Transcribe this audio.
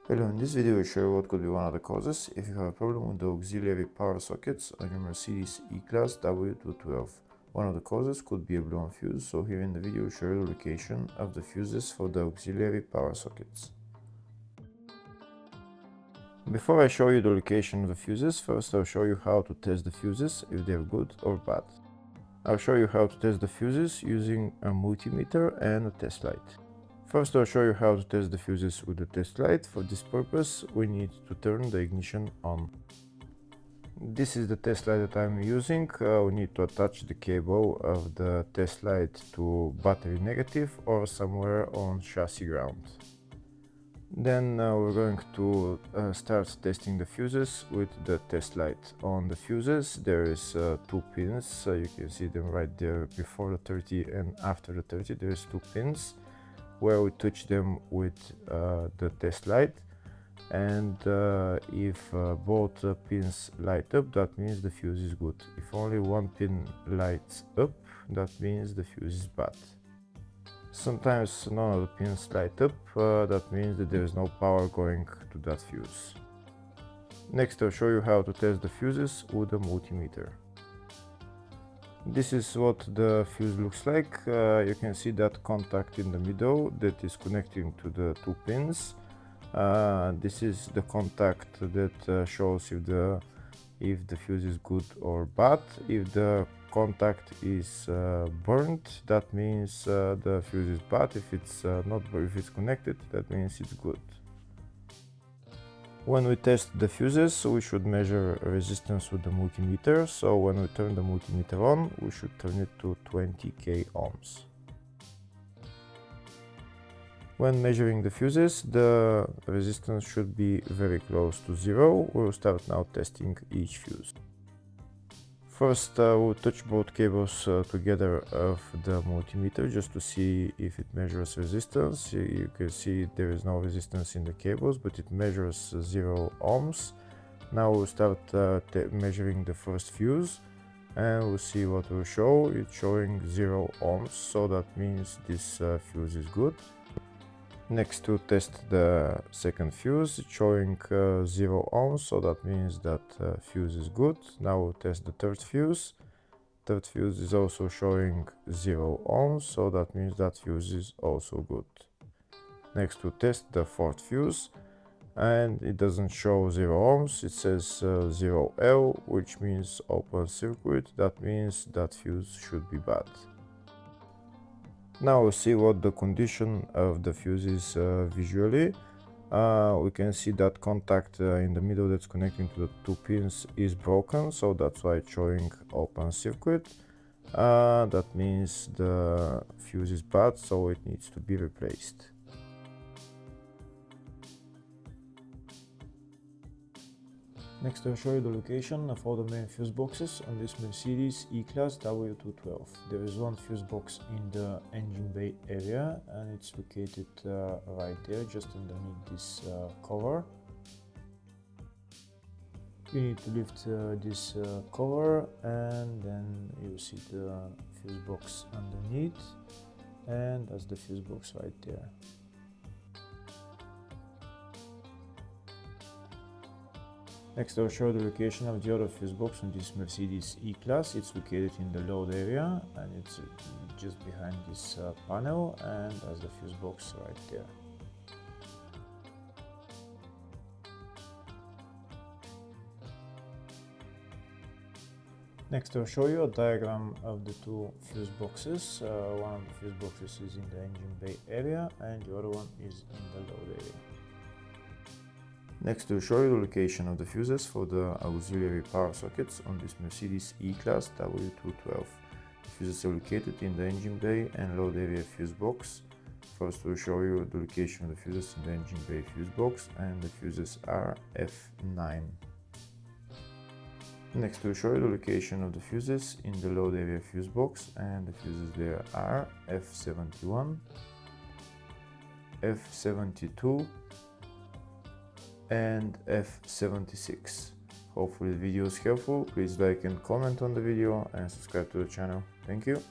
Hello, in this video I will show you what could be one of the causes if you have a problem with the auxiliary power sockets on your Mercedes E-Class W212. One of the causes could be a blown fuse, so here in the video I will show you the location of the fuses for the auxiliary power sockets. Before I show you the location of the fuses, first I'll show you how to test the fuses, if they're good or bad. I'll show you how to test the fuses using a multimeter and a test light. First I'll show you how to test the fuses with the test light. For this purpose we need to turn the ignition on. This is the test light that I'm using. We need to attach the cable of the test light to battery negative or somewhere on chassis ground. Then we're going to start testing the fuses with the test light. On the fuses there is two pins, you can see them right there before the 30 and after the 30. There's two pins where we touch them with the test light, and if both pins light up, that means the fuse is good. If only one pin lights up, that means the fuse is bad. Sometimes none of the pins light up, that means that there is no power going to that fuse. Next I'll show you how to test the fuses with a multimeter. This is what the fuse looks like. You can see that contact in the middle that is connecting to the two pins. This is the contact that shows if the fuse is good or bad. If the contact is burnt, that means the fuse is bad. If it's if it's connected, that means it's good. When we test the fuses, we should measure resistance with the multimeter. So when we turn the multimeter on, we should turn it to 20k ohms. When measuring the fuses, the resistance should be very close to zero. We'll start now testing each fuse. First, we'll touch both cables together of the multimeter just to see if it measures resistance. You can see there is no resistance in the cables, but it measures 0 ohms. Now we'll start measuring the first fuse, and we'll see what will show. It's showing 0 ohms, so that means this fuse is good. Next, to test the second fuse, it's showing 0 ohms, so that means that fuse is good. Now we'll test the third fuse. Third fuse is also showing 0 ohms, so that means that fuse is also good. Next we'll test the fourth fuse, and it doesn't show 0 ohms, it says 0L, which means open circuit. That means that fuse should be bad. Now we'll see what the condition of the fuse is visually. We can see that contact in the middle that's connecting to the two pins is broken, so that's why it's showing open circuit. That means the fuse is bad, so it needs to be replaced. Next I'll show you the location of all the main fuse boxes on this Mercedes E-Class W212. There is one fuse box in the engine bay area, and it's located right there, just underneath this cover. You need to lift this cover, and then you see the fuse box underneath, and that's the fuse box right there. Next I'll show the location of the other fuse box on this Mercedes E-Class. It's located in the load area, and it's just behind this panel, and that's the fuse box right there. Next I'll show you a diagram of the two fuse boxes. One of the fuse boxes is in the engine bay area, and the other one is in the load area. Next, to show you the location of the fuses for the auxiliary power sockets on this Mercedes E-Class W212. The fuses are located in the engine bay and load area fuse box. First, we'll show you the location of the fuses in the engine bay fuse box, and the fuses are F9. Next, we'll show you the location of the fuses in the load area fuse box, and the fuses there are F71, F72, and F76. Hopefully the video is helpful. Please like and comment on the video and subscribe to the channel. Thank you.